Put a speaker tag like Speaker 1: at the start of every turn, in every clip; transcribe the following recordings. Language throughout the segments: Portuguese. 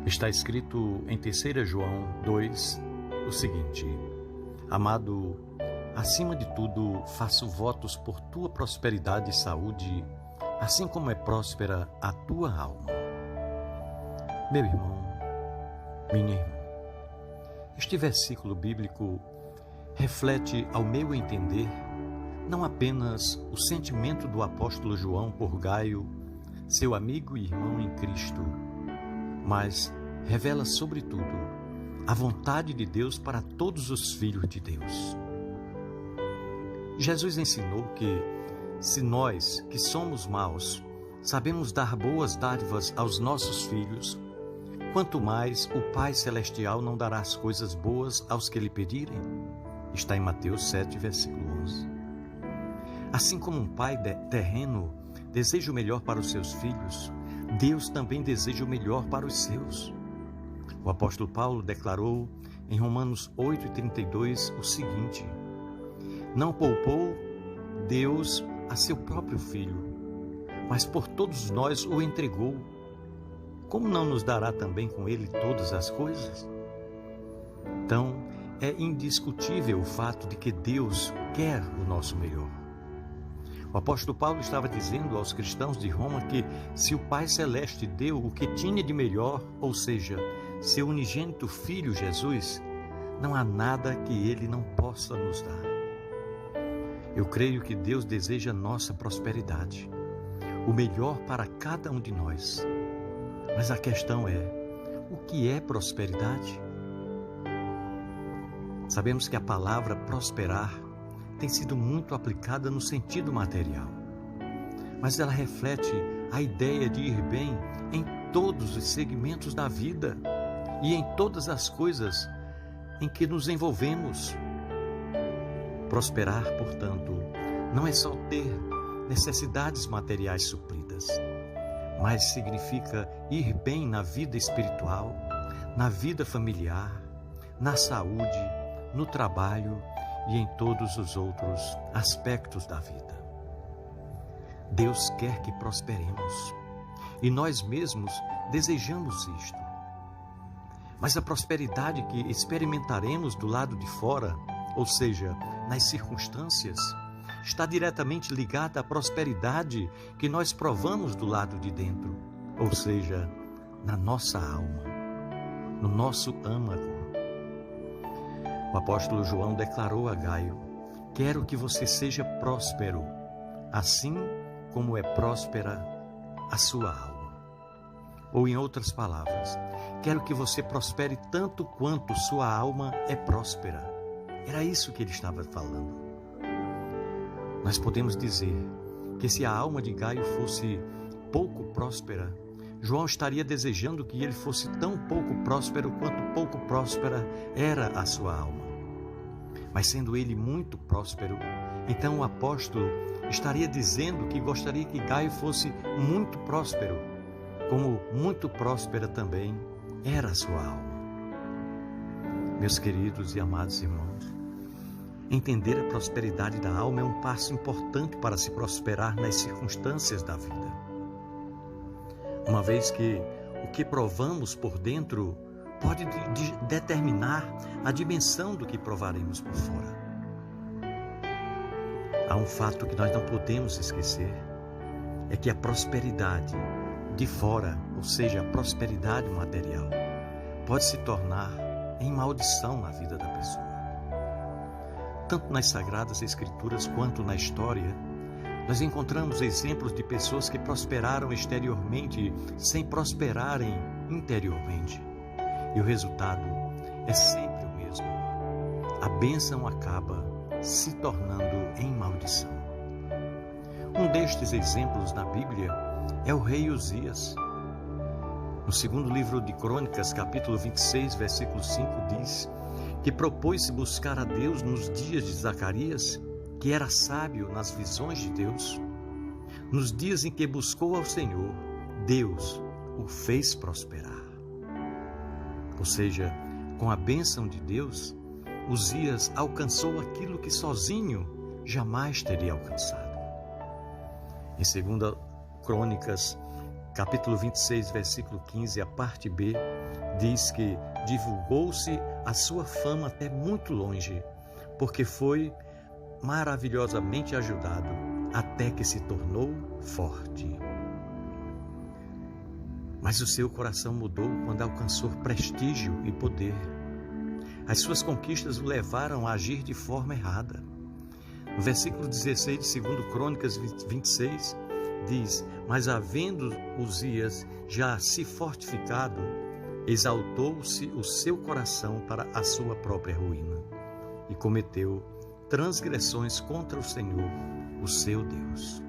Speaker 1: Está escrito em 3 João 2 o seguinte: Amado, acima de tudo faço votos por tua prosperidade e saúde, assim como é próspera a tua alma. Meu irmão, minha irmã, este versículo bíblico reflete, ao meu entender, não apenas o sentimento do apóstolo João por Gaio, seu amigo e irmão em Cristo, mas revela, sobretudo, a vontade de Deus para todos os filhos de Deus. Jesus ensinou que, se nós, que somos maus, sabemos dar boas dádivas aos nossos filhos, quanto mais o Pai Celestial não dará as coisas boas aos que lhe pedirem. Está em Mateus 7, versículo 11. Assim como um pai terreno deseja o melhor para os seus filhos, Deus também deseja o melhor para os seus. O apóstolo Paulo declarou em Romanos 8,32 o seguinte: Não poupou Deus a seu próprio Filho, mas por todos nós o entregou. Como não nos dará também com ele todas as coisas? Então, é indiscutível o fato de que Deus quer o nosso melhor. O apóstolo Paulo estava dizendo aos cristãos de Roma que se o Pai Celeste deu o que tinha de melhor, ou seja, seu unigênito Filho Jesus, não há nada que Ele não possa nos dar. Eu creio que Deus deseja nossa prosperidade, o melhor para cada um de nós. Mas a questão é, o que é prosperidade? Sabemos que a palavra prosperar tem sido muito aplicada no sentido material, mas ela reflete a ideia de ir bem em todos os segmentos da vida e em todas as coisas em que nos envolvemos. Prosperar, portanto, não é só ter necessidades materiais supridas, mas significa ir bem na vida espiritual, na vida familiar, na saúde, no trabalho e em todos os outros aspectos da vida. Deus quer que prosperemos e nós mesmos desejamos isto. Mas a prosperidade que experimentaremos do lado de fora, ou seja, nas circunstâncias, está diretamente ligada à prosperidade que nós provamos do lado de dentro, ou seja, na nossa alma, no nosso âmago. O apóstolo João declarou a Gaio: Quero que você seja próspero, assim como é próspera a sua alma. Ou em outras palavras, quero que você prospere tanto quanto sua alma é próspera. Era isso que ele estava falando. Nós podemos dizer que se a alma de Gaio fosse pouco próspera, João estaria desejando que ele fosse tão pouco próspero quanto pouco próspera era a sua alma. Mas sendo ele muito próspero, então o apóstolo estaria dizendo que gostaria que Gaio fosse muito próspero, como muito próspera também era a sua alma. Meus queridos e amados irmãos, entender a prosperidade da alma é um passo importante para se prosperar nas circunstâncias da vida. Uma vez que o que provamos por dentro pode determinar a dimensão do que provaremos por fora. Há um fato que nós não podemos esquecer, é que a prosperidade de fora, ou seja, a prosperidade material, pode se tornar em maldição na vida da pessoa. Tanto nas Sagradas Escrituras quanto na história, nós encontramos exemplos de pessoas que prosperaram exteriormente sem prosperarem interiormente. E o resultado é sempre o mesmo. A bênção acaba se tornando em maldição. Um destes exemplos na Bíblia é o rei Uzias. No segundo livro de Crônicas, capítulo 26, versículo 5, diz que propôs-se buscar a Deus nos dias de Zacarias, que era sábio nas visões de Deus. Nos dias em que buscou ao Senhor, Deus o fez prosperar. Ou seja, com a bênção de Deus, Uzias alcançou aquilo que sozinho jamais teria alcançado. Em 2 Crônicas capítulo 26, versículo 15, a parte B, diz que divulgou-se a sua fama até muito longe, porque foi maravilhosamente ajudado, até que se tornou forte. Mas o seu coração mudou quando alcançou prestígio e poder. As suas conquistas o levaram a agir de forma errada. No versículo 16 de 2 Crônicas 26, diz: mas havendo Uzias já se fortificado, exaltou-se o seu coração para a sua própria ruína e cometeu transgressões contra o Senhor, o seu Deus.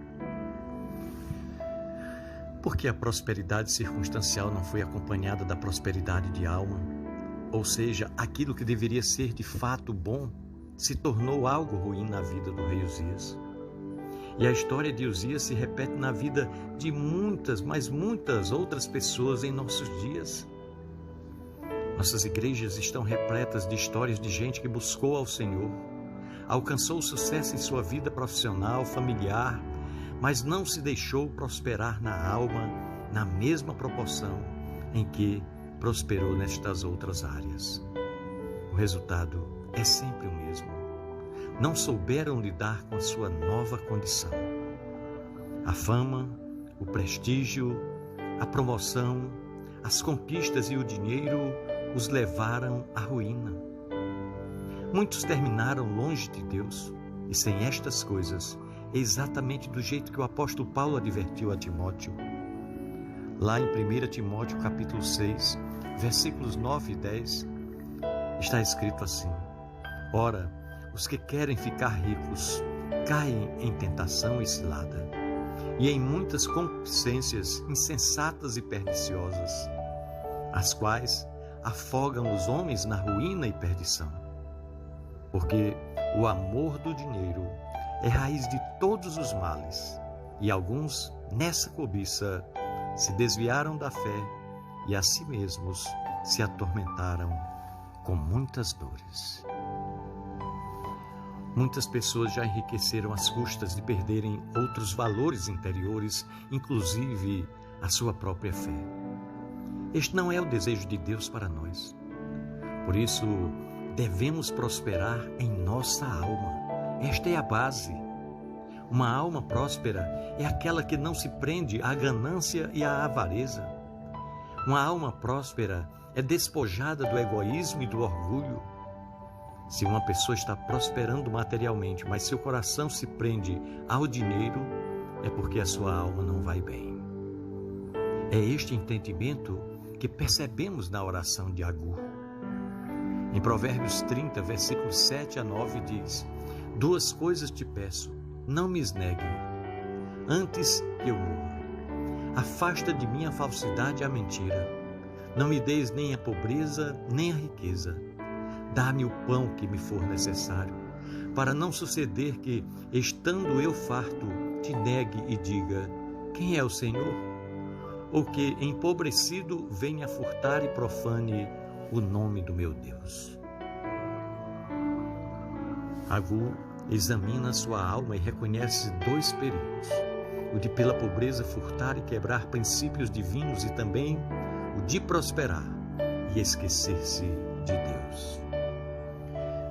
Speaker 1: Porque a prosperidade circunstancial não foi acompanhada da prosperidade de alma, ou seja, aquilo que deveria ser de fato bom, se tornou algo ruim na vida do rei Uzias. E a história de Uzias se repete na vida de muitas, mas muitas outras pessoas em nossos dias. Nossas igrejas estão repletas de histórias de gente que buscou ao Senhor, alcançou sucesso em sua vida profissional, familiar, mas não se deixou prosperar na alma na mesma proporção em que prosperou nestas outras áreas. O resultado é sempre o mesmo. Não souberam lidar com a sua nova condição. A fama, o prestígio, a promoção, as conquistas e o dinheiro os levaram à ruína. Muitos terminaram longe de Deus e sem estas coisas, exatamente do jeito que o apóstolo Paulo advertiu a Timóteo. Lá em 1 Timóteo capítulo 6, versículos 9 e 10, está escrito assim: ora, os que querem ficar ricos caem em tentação e cilada, e em muitas concupiscências insensatas e perniciosas, as quais afogam os homens na ruína e perdição. Porque o amor do dinheiro é raiz de todos os males, e alguns, nessa cobiça, se desviaram da fé e a si mesmos se atormentaram com muitas dores. Muitas pessoas já enriqueceram às custas de perderem outros valores interiores, inclusive a sua própria fé. Este não é o desejo de Deus para nós. Por isso, devemos prosperar em nossa alma. Esta é a base. Uma alma próspera é aquela que não se prende à ganância e à avareza. Uma alma próspera é despojada do egoísmo e do orgulho. Se uma pessoa está prosperando materialmente, mas seu coração se prende ao dinheiro, é porque a sua alma não vai bem. É este entendimento que percebemos na oração de Agur. Em Provérbios 30, versículos 7 a 9, diz: duas coisas te peço, não me negue, antes que eu morra. Afasta de mim a falsidade e a mentira. Não me deis nem a pobreza, nem a riqueza. Dá-me o pão que me for necessário, para não suceder que, estando eu farto, te negue e diga: quem é o Senhor? Ou que, empobrecido, venha furtar e profane o nome do meu Deus. Agur examina sua alma e reconhece dois perigos: o de pela pobreza furtar e quebrar princípios divinos, e também o de prosperar e esquecer-se de Deus.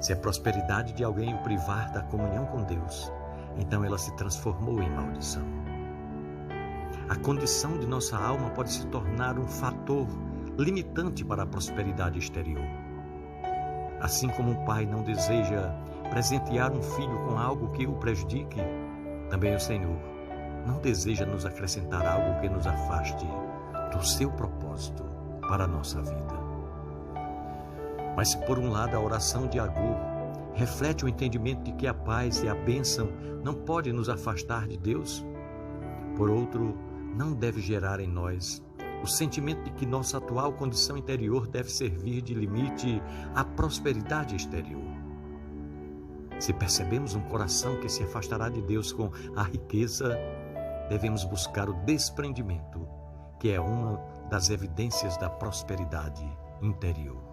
Speaker 1: Se a prosperidade de alguém o privar da comunhão com Deus, então ela se transformou em maldição. A condição de nossa alma pode se tornar um fator limitante para a prosperidade exterior. Assim como um pai não deseja presentear um filho com algo que o prejudique, também o Senhor não deseja nos acrescentar algo que nos afaste do seu propósito para a nossa vida. Mas se por um lado a oração de Agur reflete o entendimento de que a paz e a bênção não podem nos afastar de Deus, por outro, não deve gerar em nós o sentimento de que nossa atual condição interior deve servir de limite à prosperidade exterior. Se percebemos um coração que se afastará de Deus com a riqueza, devemos buscar o desprendimento, que é uma das evidências da prosperidade interior.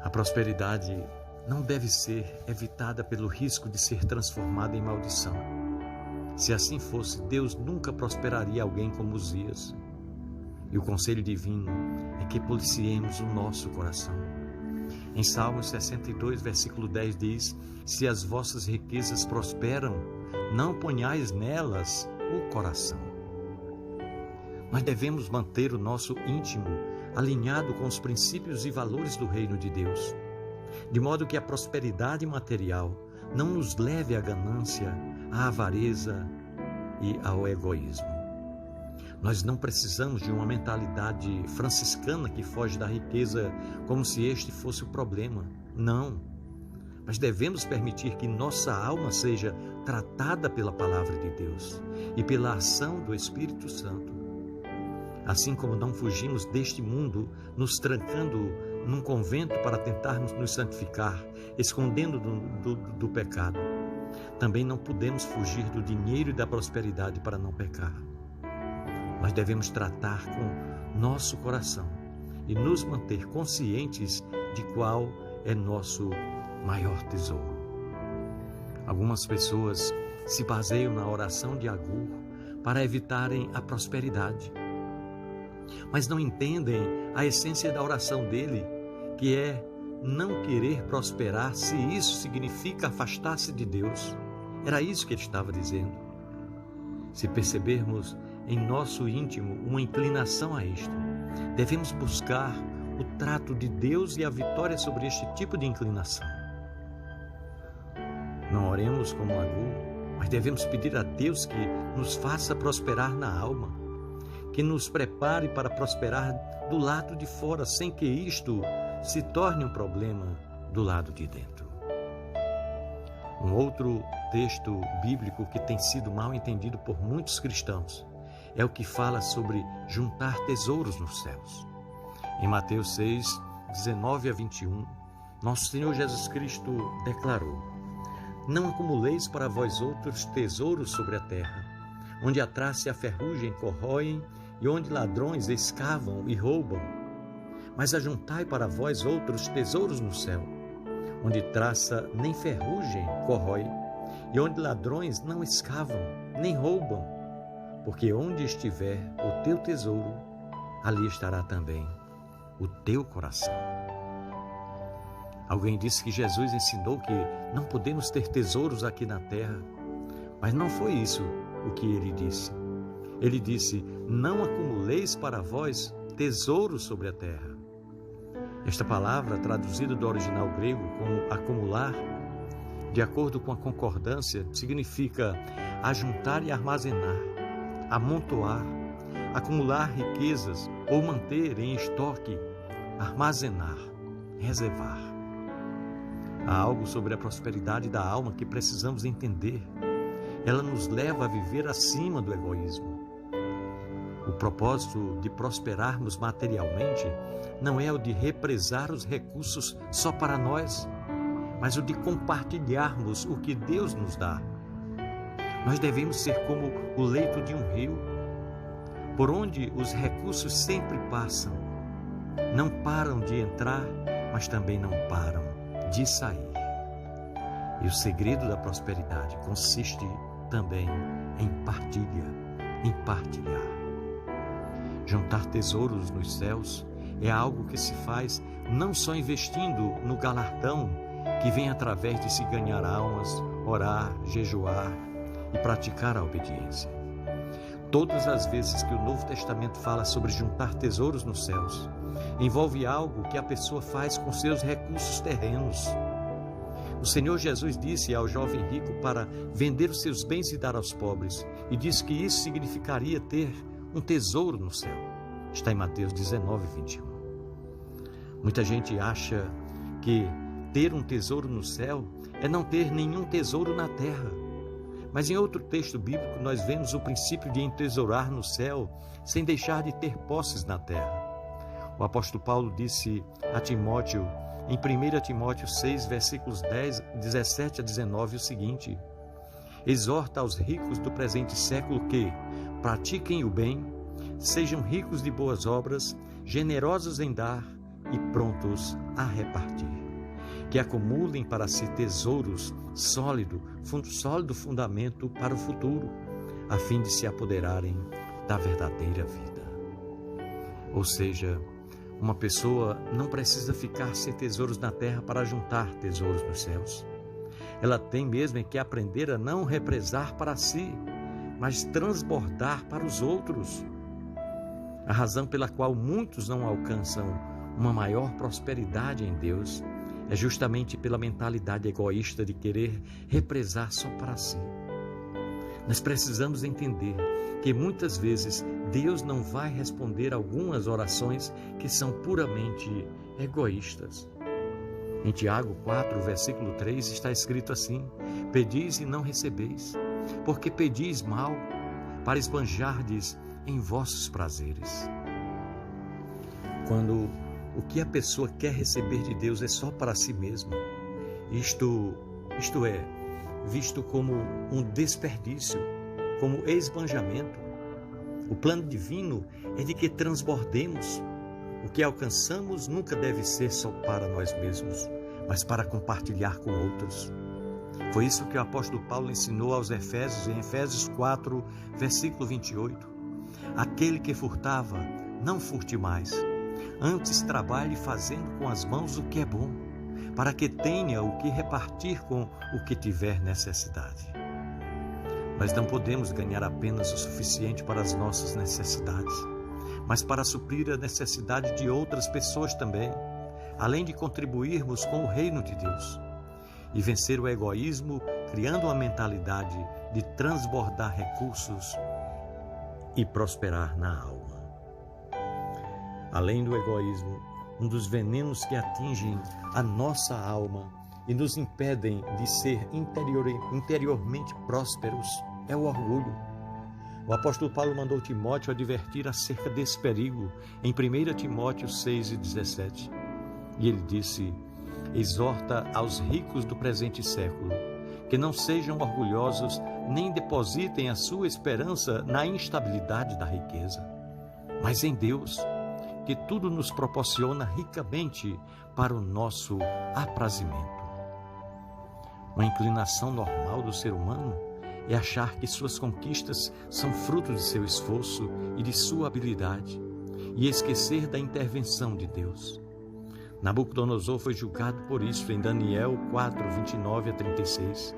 Speaker 1: A prosperidade não deve ser evitada pelo risco de ser transformada em maldição. Se assim fosse, Deus nunca prosperaria alguém como Uzias. E o conselho divino é que policiemos o nosso coração. Em Salmos 62, versículo 10 diz: se as vossas riquezas prosperam, não ponhais nelas o coração. Nós devemos manter o nosso íntimo alinhado com os princípios e valores do reino de Deus, de modo que a prosperidade material não nos leve à ganância, à avareza e ao egoísmo. Nós não precisamos de uma mentalidade franciscana que foge da riqueza como se este fosse o problema. Não. Mas devemos permitir que nossa alma seja tratada pela palavra de Deus e pela ação do Espírito Santo. Assim como não fugimos deste mundo, nos trancando num convento para tentarmos nos santificar, escondendo do pecado, também não podemos fugir do dinheiro e da prosperidade para não pecar. Nós devemos tratar com nosso coração e nos manter conscientes de qual é nosso maior tesouro. Algumas pessoas se baseiam na oração de Agur para evitarem a prosperidade, mas não entendem a essência da oração dele, que é não querer prosperar se isso significa afastar-se de Deus. Era isso que ele estava dizendo. Se percebermos em nosso íntimo uma inclinação a isto, devemos buscar o trato de Deus e a vitória sobre este tipo de inclinação. Não oremos como Agur, mas devemos pedir a Deus que nos faça prosperar na alma, que nos prepare para prosperar do lado de fora, sem que isto se torne um problema do lado de dentro. Um outro texto bíblico que tem sido mal entendido por muitos cristãos é o que fala sobre juntar tesouros nos céus. Em Mateus 6, 19 a 21, nosso Senhor Jesus Cristo declarou: não acumuleis para vós outros tesouros sobre a terra, onde a traça e a ferrugem corroem e onde ladrões escavam e roubam. Mas ajuntai para vós outros tesouros no céu, onde traça nem ferrugem corrói e onde ladrões não escavam nem roubam. Porque onde estiver o teu tesouro, ali estará também o teu coração. Alguém disse que Jesus ensinou que não podemos ter tesouros aqui na terra, mas não foi isso o que ele disse. Ele disse: não acumuleis para vós tesouros sobre a terra. Esta palavra, traduzida do original grego como acumular, de acordo com a concordância, significa ajuntar e armazenar, amontoar, acumular riquezas ou manter em estoque, armazenar, reservar. Há algo sobre a prosperidade da alma que precisamos entender. Ela nos leva a viver acima do egoísmo. O propósito de prosperarmos materialmente não é o de represar os recursos só para nós, mas o de compartilharmos o que Deus nos dá. Nós devemos ser como o leito de um rio, por onde os recursos sempre passam. Não param de entrar, mas também não param de sair. E o segredo da prosperidade consiste também em partilha, em partilhar. Juntar tesouros nos céus é algo que se faz não só investindo no galardão que vem através de se ganhar almas, orar, jejuar e praticar a obediência. Todas as vezes que o Novo Testamento fala sobre juntar tesouros nos céus, envolve algo que a pessoa faz com seus recursos terrenos. O Senhor Jesus disse ao jovem rico para vender os seus bens e dar aos pobres, e disse que isso significaria ter um tesouro no céu. Está em Mateus 19, 21. Muita gente acha que ter um tesouro no céu é não ter nenhum tesouro na terra. Mas em outro texto bíblico nós vemos o princípio de entesourar no céu sem deixar de ter posses na terra. O apóstolo Paulo disse a Timóteo, em 1 Timóteo 6, versículos 17 a 19, o seguinte: exorta aos ricos do presente século que pratiquem o bem, sejam ricos de boas obras, generosos em dar e prontos a repartir. Que acumulem para si tesouros sólido fundamento para o futuro, a fim de se apoderarem da verdadeira vida. Ou seja, uma pessoa não precisa ficar sem tesouros na terra para juntar tesouros nos céus. Ela tem mesmo que aprender a não represar para si, mas transbordar para os outros. A razão pela qual muitos não alcançam uma maior prosperidade em Deus é justamente pela mentalidade egoísta de querer represar só para si. Nós precisamos entender que muitas vezes Deus não vai responder algumas orações que são puramente egoístas. Em Tiago 4, versículo 3, está escrito assim: pedis e não recebeis, porque pedis mal, para esbanjardes em vossos prazeres. Quando o que a pessoa quer receber de Deus é só para si mesma, isto é, visto como um desperdício, como esbanjamento. O plano divino é de que transbordemos. O que alcançamos nunca deve ser só para nós mesmos, mas para compartilhar com outros. Foi isso que o apóstolo Paulo ensinou aos Efésios, em Efésios 4, versículo 28. Aquele que furtava, não furte mais. Antes trabalhe fazendo com as mãos o que é bom, para que tenha o que repartir com o que tiver necessidade. Nós não podemos ganhar apenas o suficiente para as nossas necessidades, mas para suprir a necessidade de outras pessoas também, além de contribuirmos com o reino de Deus e vencer o egoísmo, criando uma mentalidade de transbordar recursos e prosperar na alma. Além do egoísmo, um dos venenos que atingem a nossa alma e nos impedem de ser interiormente prósperos é o orgulho. O apóstolo Paulo mandou Timóteo advertir acerca desse perigo em 1 Timóteo 6,17. E ele disse: exorta aos ricos do presente século, que não sejam orgulhosos nem depositem a sua esperança na instabilidade da riqueza, mas em Deus, que tudo nos proporciona ricamente para o nosso aprazimento. Uma inclinação normal do ser humano é achar que suas conquistas são fruto de seu esforço e de sua habilidade, e esquecer da intervenção de Deus. Nabucodonosor foi julgado por isso em Daniel 4, 29 a 36.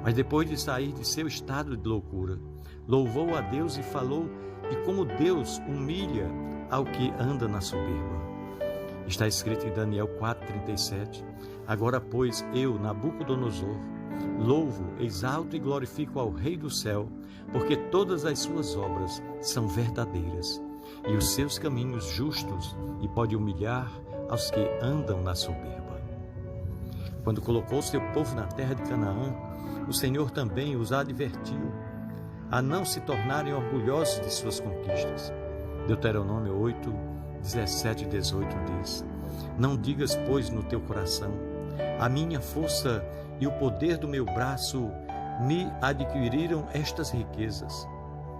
Speaker 1: Mas depois de sair de seu estado de loucura, louvou a Deus e falou de como Deus humilha ao que anda na soberba. Está escrito em Daniel 4:37. Agora, pois, eu, Nabucodonosor, louvo, exalto e glorifico ao Rei do céu, porque todas as suas obras são verdadeiras, e os seus caminhos justos, e pode humilhar aos que andam na soberba. Quando colocou seu povo na terra de Canaã, o Senhor também os advertiu a não se tornarem orgulhosos de suas conquistas. Deuteronômio 8, 17 e 18 diz: não digas, pois, no teu coração: a minha força e o poder do meu braço me adquiriram estas riquezas.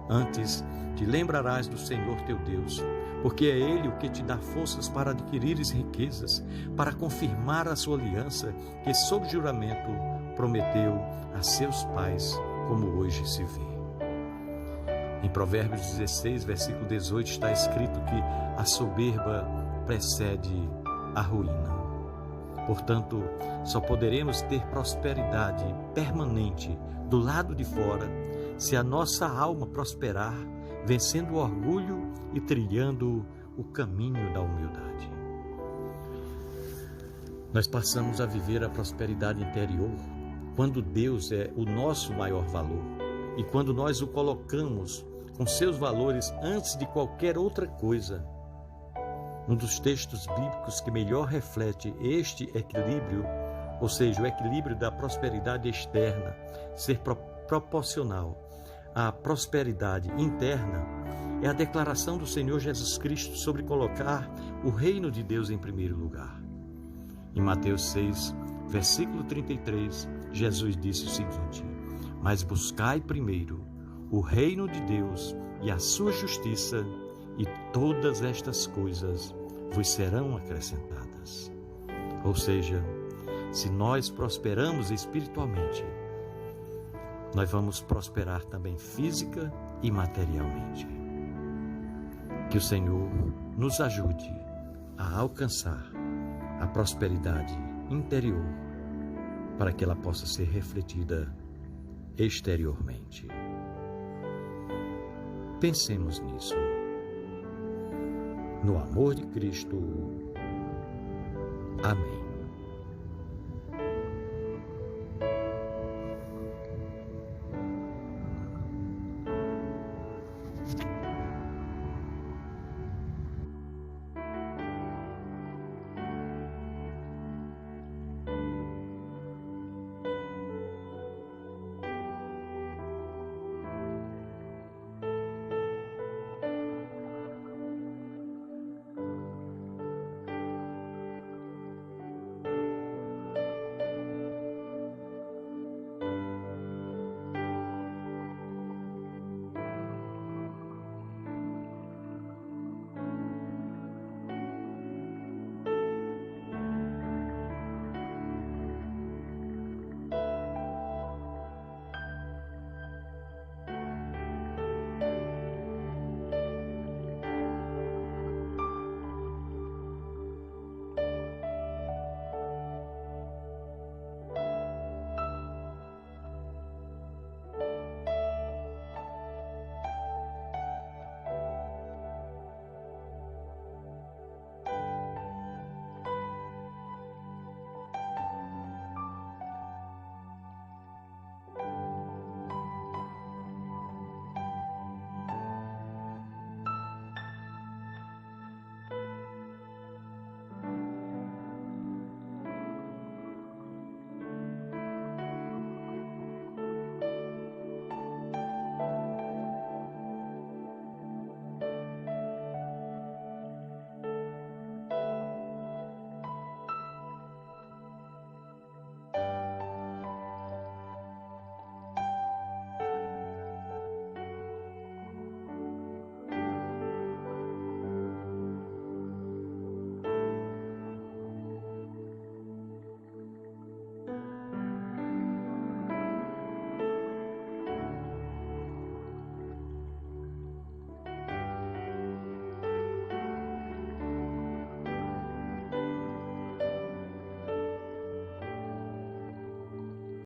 Speaker 1: Antes te lembrarás do Senhor teu Deus, porque é Ele o que te dá forças para adquirires riquezas, para confirmar a sua aliança que, sob juramento, prometeu a seus pais, como hoje se vê. Em Provérbios 16, versículo 18, está escrito que a soberba precede a ruína. Portanto, só poderemos ter prosperidade permanente do lado de fora se a nossa alma prosperar, vencendo o orgulho e trilhando o caminho da humildade. Nós passamos a viver a prosperidade interior quando Deus é o nosso maior valor e quando nós o colocamos com seus valores antes de qualquer outra coisa. Um dos textos bíblicos que melhor reflete este equilíbrio, ou seja, o equilíbrio da prosperidade externa ser proporcional à prosperidade interna, é a declaração do Senhor Jesus Cristo sobre colocar o reino de Deus em primeiro lugar. Em Mateus 6, versículo 33, Jesus disse o seguinte: mas buscai primeiro o reino de Deus e a sua justiça, e todas estas coisas vos serão acrescentadas. Ou seja, se nós prosperamos espiritualmente, nós vamos prosperar também física e materialmente. Que o Senhor nos ajude a alcançar a prosperidade interior para que ela possa ser refletida exteriormente. Pensemos nisso. No amor de Cristo. Amém.